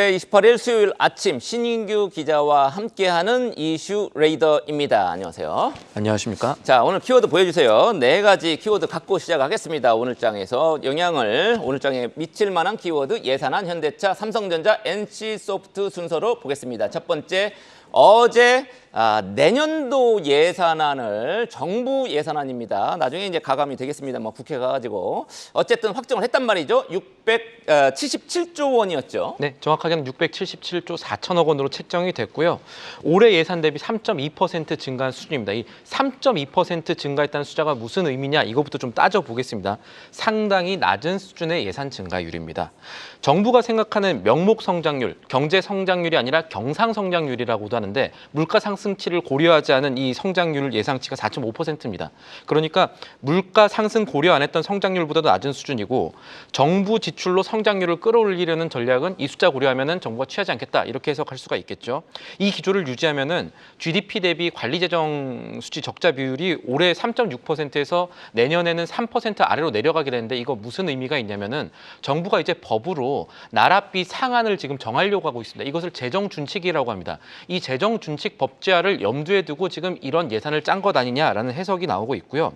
10월 28일 수요일 아침 신인규 기자와 함께하는 이슈 레이더입니다. 안녕하세요. 안녕하십니까? 자, 오늘 키워드 보여주세요. 4가지 키워드 갖고 시작하겠습니다. 오늘 장에서 영향을 오늘 장에 미칠 만한 키워드 예산안, 현대차, 삼성전자, NC소프트 순서로 보겠습니다. 첫 번째, 어제 내년도 예산안을 정부 예산안입니다. 나중에 이제 가감이 되겠습니다. 뭐 국회 가가지고 어쨌든 확정을 했단 말이죠. 677조 원이었죠. 네, 정확하게는 677조 4천억 원으로 책정이 됐고요. 올해 예산 대비 3.2% 증가한 수준입니다. 이 3.2% 증가했다는 숫자가 무슨 의미냐 이거부터 좀 따져보겠습니다. 상당히 낮은 수준의 예산 증가율입니다. 정부가 생각하는 명목 성장률, 경제 성장률이 아니라 경상 성장률이라고도 하는데 물가 상승치를 고려하지 않은 이 성장률 예상치가 4.5%입니다. 그러니까 물가 상승 고려 안 했던 성장률보다도 낮은 수준이고 정부 지출로 성장률을 끌어올리려는 전략은 이 숫자 고려하면은 정부가 취하지 않겠다 이렇게 해석할 수가 있겠죠. 이 기조를 유지하면은 GDP 대비 관리재정 수치 적자 비율이 올해 3.6%에서 내년에는 3% 아래로 내려가게 되는데 이거 무슨 의미가 있냐면은 정부가 이제 법으로 나라비 상한을 지금 정하려고 하고 있습니다. 이것을 재정준칙이라고 합니다. 이 재정준칙 법제화를 염두에 두고 지금 이런 예산을 짠 것 아니냐라는 해석이 나오고 있고요.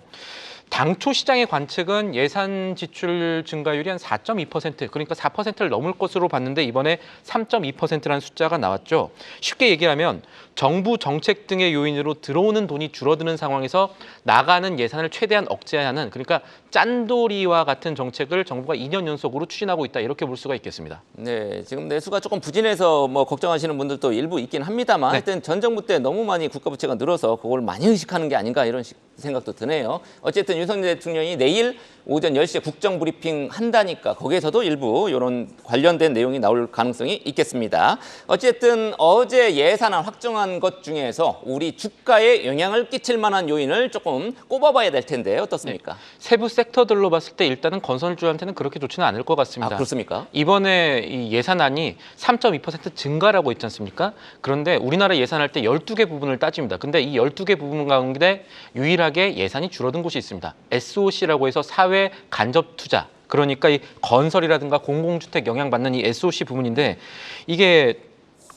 당초 시장의 관측은 예산 지출 증가율이 한 4.2%, 그러니까 4%를 넘을 것으로 봤는데 이번에 3.2%라는 숫자가 나왔죠. 쉽게 얘기하면 정부 정책 등의 요인으로 들어오는 돈이 줄어드는 상황에서 나가는 예산을 최대한 억제하는, 그러니까 짠돌이와 같은 정책을 정부가 2년 연속으로 추진하고 있다 이렇게 볼 수가 있겠습니다. 네, 지금 내수가 조금 부진해서 뭐 걱정하시는 분들도 일부 있긴 합니다만 네. 하여튼 전 정부 때 너무 많이 국가 부채가 늘어서 그걸 많이 의식하는 게 아닌가 이런 생각도 드네요. 어쨌든 윤석열 대통령이 내일 오전 10시에 국정 브리핑 한다니까 거기에서도 일부 이런 관련된 내용이 나올 가능성이 있겠습니다. 어쨌든 어제 예산안 확정한 것 중에서 우리 주가에 영향을 끼칠 만한 요인을 조금 꼽아봐야 될 텐데 어떻습니까? 네. 세부 섹터들로 봤을 때 일단은 건설주한테는 그렇게 좋지는 않을 것 같습니다. 아, 그렇습니까? 이번에 이 예산안이 3.2% 증가라고 있지 않습니까? 그런데 우리나라 예산할 때 12개 부분을 따집니다. 근데 이 12개 부분 가운데 유일하게 예산이 줄어든 곳이 있습니다. SOC라고 해서 사회 간접 투자. 그러니까 이 건설이라든가 공공주택 영향받는 이 SOC 부분인데 이게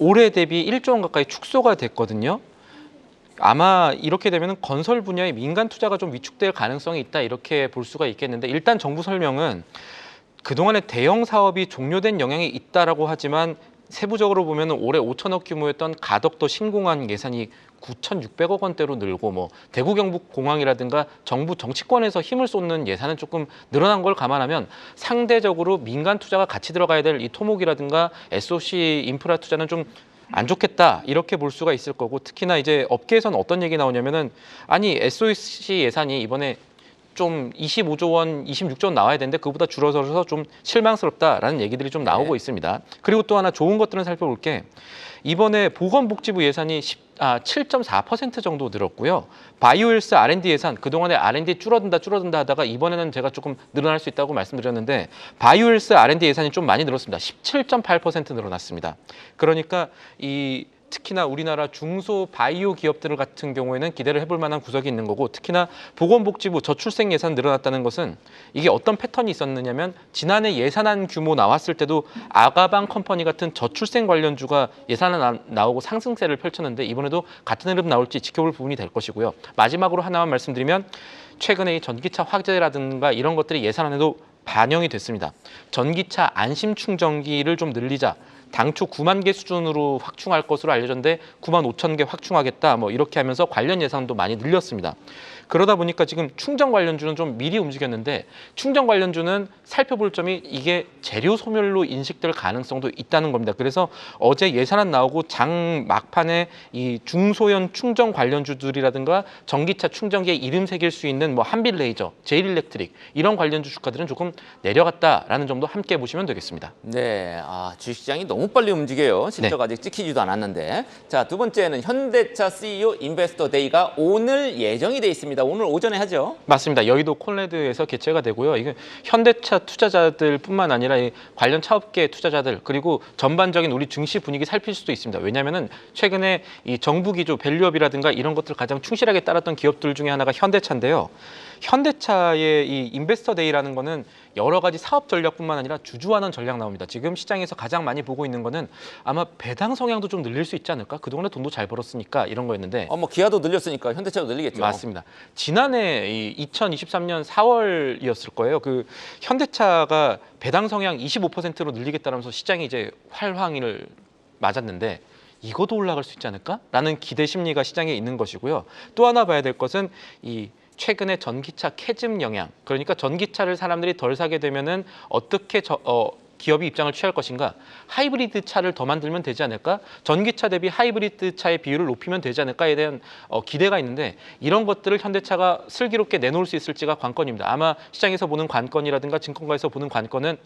올해 대비 1조 원 가까이 축소가 됐거든요. 아마 이렇게 되면 건설 분야의 민간 투자가 좀 위축될 가능성이 있다 이렇게 볼 수가 있겠는데 일단 정부 설명은 그동안에 대형 사업이 종료된 영향이 있다라고 하지만 세부적으로 보면 올해 5천억 규모였던 가덕도 신공항 예산이 9,600억 원대로 늘고 뭐 대구 경북 공항이라든가 정부 정치권에서 힘을 쏟는 예산은 조금 늘어난 걸 감안하면 상대적으로 민간 투자가 같이 들어가야 될 이 토목이라든가 SOC 인프라 투자는 좀 안 좋겠다 이렇게 볼 수가 있을 거고 특히나 이제 업계에서는 어떤 얘기 나오냐면은 아니 SOC 예산이 이번에 좀 25조 원, 26조 원 나와야 되는데 그보다 줄어들어서 좀 실망스럽다라는 얘기들이 좀 나오고 있습니다. 그리고 또 하나 좋은 것들은 살펴볼 게 이번에 보건복지부 예산이 7.4% 정도 늘었고요. 바이오헬스 R&D 예산, 그동안에 R&D 줄어든다 하다가 이번에는 제가 조금 늘어날 수 있다고 말씀드렸는데 바이오헬스 R&D 예산이 좀 많이 늘었습니다. 17.8% 늘어났습니다. 그러니까 특히나 우리나라 중소 바이오 기업들 같은 경우에는 기대를 해볼 만한 구석이 있는 거고 특히나 보건복지부 저출생 예산 늘어났다는 것은 이게 어떤 패턴이 있었느냐면 지난해 예산안 규모 나왔을 때도 아가방 컴퍼니 같은 저출생 관련주가 예산안 나오고 상승세를 펼쳤는데 이번에도 같은 흐름 나올지 지켜볼 부분이 될 것이고요. 마지막으로 하나만 말씀드리면 최근에 이 전기차 화재라든가 이런 것들이 예산안에도 반영이 됐습니다. 전기차 안심 충전기를 좀 늘리자. 당초 9만 개 수준으로 확충할 것으로 알려졌는데 9만 5천 개 확충하겠다 뭐 이렇게 하면서 관련 예산도 많이 늘렸습니다. 그러다 보니까 지금 충전 관련주는 좀 미리 움직였는데 충전 관련주는 살펴볼 점이 이게 재료 소멸로 인식될 가능성도 있다는 겁니다. 그래서 어제 예산안 나오고 장 막판에 이 중소형 충전 관련주들이라든가 전기차 충전기에 이름 새길 수 있는 뭐 한빌레이저, 제일일렉트릭 이런 관련주 주가들은 조금 내려갔다라는 점도 함께 보시면 되겠습니다. 네, 주식시장이 너무 빨리 움직여요. 실적 네. 아직 찍히지도 않았는데. 자, 두 번째는 현대차 CEO 인베스터 데이가 오늘 예정이 돼 있습니다. 오늘 오전에 하죠. 맞습니다. 여의도 콜레드에서 개최가 되고요. 이게 현대차 투자자들뿐만 아니라 이 관련 차업계 투자자들 그리고 전반적인 우리 증시 분위기 살필 수도 있습니다. 왜냐하면은 최근에 이 정부 기조 밸류업이라든가 이런 것들을 가장 충실하게 따랐던 기업들 중에 하나가 현대차인데요. 현대차의 이 인베스터 데이라는 거는 여러 가지 사업 전략뿐만 아니라 주주환원 전략 나옵니다. 지금 시장에서 가장 많이 보고 있는 거는 아마 배당 성향도 좀 늘릴 수 있지 않을까? 그동안에 돈도 잘 벌었으니까 이런 거였는데 뭐 기아도 늘렸으니까 현대차도 늘리겠죠. 맞습니다. 지난해 이 2023년 4월이었을 거예요. 그 현대차가 배당 성향 25%로 늘리겠다면서 시장이 이제 활황을 맞았는데 이것도 올라갈 수 있지 않을까?라는 기대 심리가 시장에 있는 것이고요. 또 하나 봐야 될 것은 이 최근에 전기차 캐즘 영향. 그러니까 전기차를 사람들이 덜 사게 되면은 어떻게 기업이 입장을 취할 것인가? 하이브리드 차를 더 만들면 되지 않을까? 전기차 대비 하이브리드 차의 비율을 높이면 되지 않을까에 대한 기대가 있는데 이런 것들을 현대차가 슬기롭게 내놓을 수 있을지가 관건입니다. 아마 시장에서 보는 관건이라든가 증권가에서 보는 관건은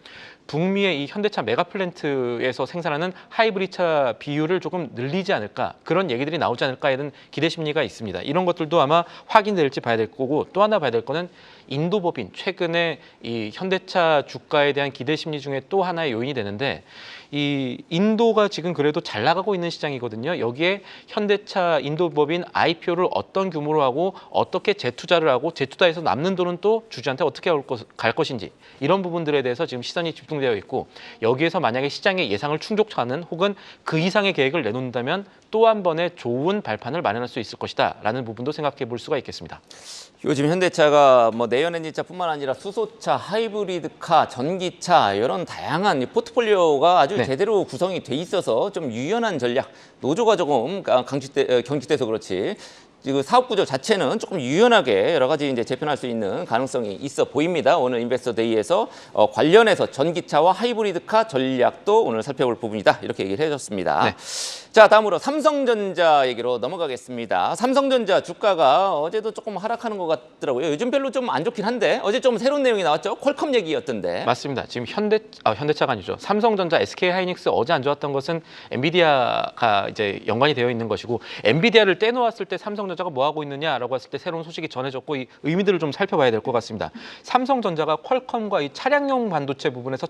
북미의 이 현대차 메가플랜트에서 생산하는 하이브리드 차 비율을 조금 늘리지 않을까? 그런 얘기들이 나오지 않을까에 대한 기대 심리가 있습니다. 이런 것들도 아마 확인될지 봐야 될 거고 또 하나 봐야 될 거는 인도 법인 최근에 이 현대차 주가에 대한 기대 심리 중에 또 하나의 요인이 되는데 이 인도가 지금 그래도 잘 나가고 있는 시장이거든요. 여기에 현대차 인도 법인 IPO를 어떤 규모로 하고 어떻게 재투자를 하고 재투자해서 남는 돈은 또 주주한테 어떻게 갈 것인지 이런 부분들에 대해서 지금 시선이 집중되어 있고 여기에서 만약에 시장의 예상을 충족하는 혹은 그 이상의 계획을 내놓는다면 또 한 번의 좋은 발판을 마련할 수 있을 것이다 라는 부분도 생각해 볼 수가 있겠습니다. 요즘 현대차가 뭐 내연 엔진차뿐만 아니라 수소차, 하이브리드카, 전기차 이런 다양한 이 포트폴리오가 아주 네. 제대로 구성이 돼 있어서 좀 유연한 전략, 노조가 조금 경직돼서 그렇지. 지금 사업 구조 자체는 조금 유연하게 여러 가지 이제 재편할 수 있는 가능성이 있어 보입니다. 오늘 인베스터 데이에서 관련해서 전기차와 하이브리드카 전략도 오늘 살펴볼 부분이다. 이렇게 얘기를 해줬습니다. 네. 자, 다음으로 삼성전자 얘기로 넘어가겠습니다. 삼성전자 주가가 어제도 조금 하락하는 것 같더라고요. 요즘 별로 좀 안 좋긴 한데 어제 좀 새로운 내용이 나왔죠. 퀄컴 얘기였던데. 맞습니다. 지금 현대차가 아니죠. 삼성전자, SK하이닉스 어제 안 좋았던 것은 엔비디아가 이제 연관이 되어 있는 것이고 엔비디아를 떼놓았을 때 삼성전자가 뭐 하고 있느냐라고 했을 때 새로운 소식이 전해졌고 이 의미들을 좀 살펴봐야 될 것 같습니다. 삼성전자가 퀄컴과 이 차량용 반도체 부분에서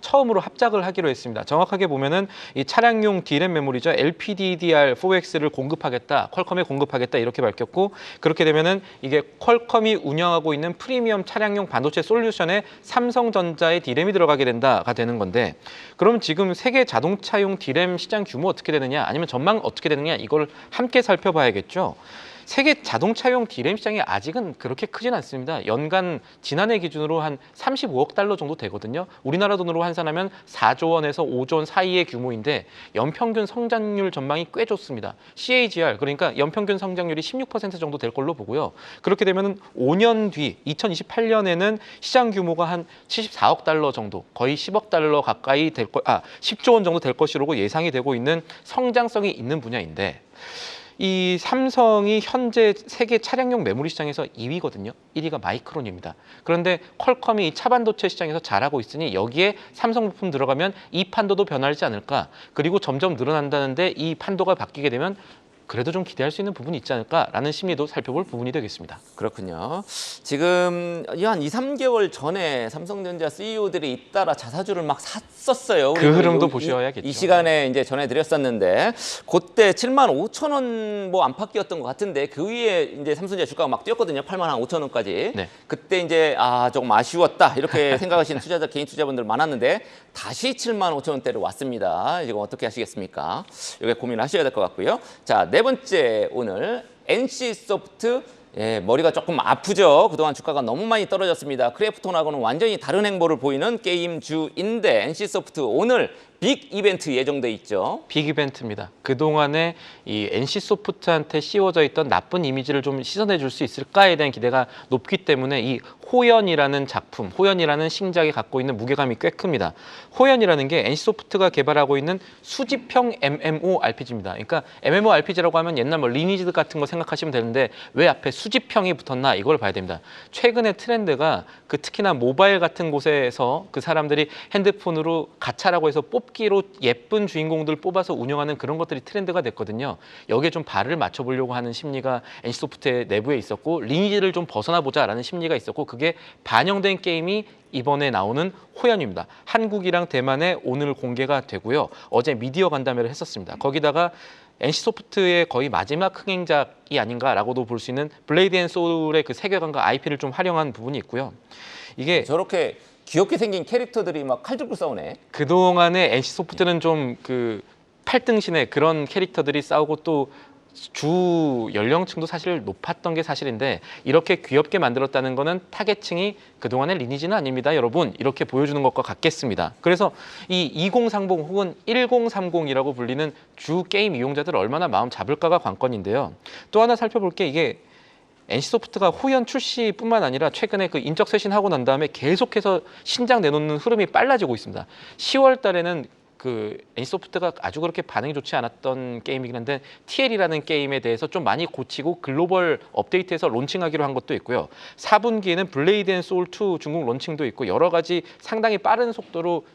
처음으로 합작을 하기로 했습니다. 정확하게 보면은 이 차량용 D램 메모리죠. LPDDR4X를 공급하겠다, 퀄컴에 공급하겠다 이렇게 밝혔고 그렇게 되면은 이게 퀄컴이 운영하고 있는 프리미엄 차량용 반도체 솔루션에 삼성전자의 D램이 들어가게 된다가 되는 건데 그럼 지금 세계 자동차용 D램 시장 규모 어떻게 되느냐 아니면 전망 어떻게 되느냐 이걸 함께 살펴봐야겠죠. 세계 자동차용 D램 시장이 아직은 그렇게 크진 않습니다. 연간 지난해 기준으로 한 35억 달러 정도 되거든요. 우리나라 돈으로 환산하면 4조 원에서 5조 원 사이의 규모인데 연평균 성장률 전망이 꽤 좋습니다. CAGR 그러니까 연평균 성장률이 16% 정도 될 걸로 보고요. 그렇게 되면 5년 뒤 2028년에는 시장 규모가 한 74억 달러 정도 거의 10억 달러 가까이 10조 원 정도 될 것이라고 예상이 되고 있는 성장성이 있는 분야인데 이 삼성이 현재 세계 차량용 메모리 시장에서 2위거든요. 1위가 마이크론입니다. 그런데 퀄컴이 이 차반도체 시장에서 잘하고 있으니 여기에 삼성 부품 들어가면 이 판도도 변하지 않을까. 그리고 점점 늘어난다는데 이 판도가 바뀌게 되면 그래도 좀 기대할 수 있는 부분이 있지 않을까라는 심리도 살펴볼 부분이 되겠습니다. 그렇군요. 지금 한 2, 3개월 전에 삼성전자 CEO들이 잇따라 자사주를 막 샀었어요. 그 흐름도 보셔야겠죠. 이 시간에 이제 전해드렸었는데 그때 75,000원 뭐 안팎이었던 것 같은데 그 위에 이제 삼성전자 주가가 막 뛰었거든요. 85,000원까지. 네. 그때 이제 조금 아쉬웠다 이렇게 생각하시는 개인 투자분들 많았는데 다시 75,000원대로 왔습니다. 지금 어떻게 하시겠습니까? 이게 고민하셔야 될 것 같고요. 자, 네 번째 오늘 NC소프트 머리가 조금 아프죠. 그동안 주가가 너무 많이 떨어졌습니다. 크래프톤하고는 완전히 다른 행보를 보이는 게임주인데 NC소프트 오늘 빅 이벤트 예정돼 있죠. 빅 이벤트입니다. 그동안에 이 NC소프트한테 씌워져 있던 나쁜 이미지를 좀 씻어내 줄 수 있을까에 대한 기대가 높기 때문에 이 호연이라는 작품, 호연이라는 신작이 갖고 있는 무게감이 꽤 큽니다. 호연이라는 게 NC소프트가 개발하고 있는 수집형 MMORPG입니다. 그러니까 MMORPG라고 하면 옛날 뭐 리니지 같은 거 생각하시면 되는데 왜 앞에 수집형이 붙었나 이걸 봐야 됩니다. 최근에 트렌드가 특히나 모바일 같은 곳에서 그 사람들이 핸드폰으로 가차라고 해서 뽑기로 예쁜 주인공들 뽑아서 운영하는 그런 것들이 트렌드가 됐거든요. 여기에 좀 발을 맞춰보려고 하는 심리가 NC소프트의 내부에 있었고 리니지를 좀 벗어나 보자라는 심리가 있었고 그게 반영된 게임이 이번에 나오는 호연입니다. 한국이랑 대만에 오늘 공개가 되고요. 어제 미디어 간담회를 했었습니다. 거기다가 NC소프트의 거의 마지막 흥행작이 아닌가라고도 볼 수 있는 블레이드 앤 소울의 그 세계관과 IP를 좀 활용한 부분이 있고요. 이게 저렇게 귀엽게 생긴 캐릭터들이 막 칼 들고 싸우네. 그동안에 NC소프트는 좀 그 팔등신의 그런 캐릭터들이 싸우고 또 주 연령층도 사실 높았던 게 사실인데 이렇게 귀엽게 만들었다는 거는 타겟층이 그동안의 리니지는 아닙니다, 여러분. 이렇게 보여주는 것과 같겠습니다. 그래서 이 2030 혹은 1030이라고 불리는 주 게임 이용자들 얼마나 마음 잡을까가 관건인데요. 또 하나 살펴볼 게 이게 NC소프트가 호연 출시뿐만 아니라 최근에 그 인적 쇄신하고 난 다음에 계속해서 신작 내놓는 흐름이 빨라지고 있습니다. 10월 달에는 그 NC소프트가 아주 그렇게 반응이 좋지 않았던 게임이긴 한데 TL이라는 게임에 대해서 좀 많이 고치고 글로벌 업데이트해서 론칭하기로 한 것도 있고요. 4분기에는 블레이드 앤 소울 2 중국 론칭도 있고 여러 가지 상당히 빠른 속도로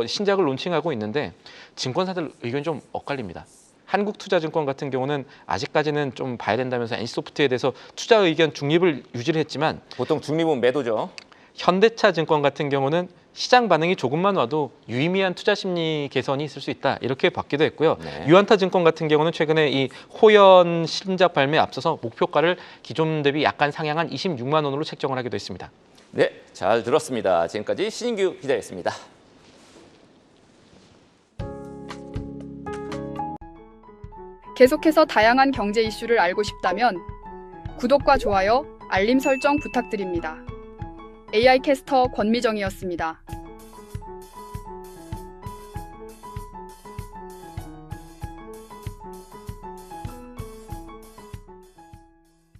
신작을 론칭하고 있는데 증권사들 의견이 좀 엇갈립니다. 한국투자증권 같은 경우는 아직까지는 좀 봐야 된다면서 NC소프트에 대해서 투자 의견 중립을 유지를 했지만 보통 중립은 매도죠. 현대차증권 같은 경우는 시장 반응이 조금만 와도 유의미한 투자 심리 개선이 있을 수 있다 이렇게 받기도 했고요. 네. 유한타증권 같은 경우는 최근에 이 호연 신작 발매에 앞서서 목표가를 기존 대비 약간 상향한 26만 원으로 책정을 하기도 했습니다. 네, 잘 들었습니다. 지금까지 신인규 기자였습니다. 계속해서 다양한 경제 이슈를 알고 싶다면 구독과 좋아요, 알림 설정 부탁드립니다. AI 캐스터 권미정이었습니다.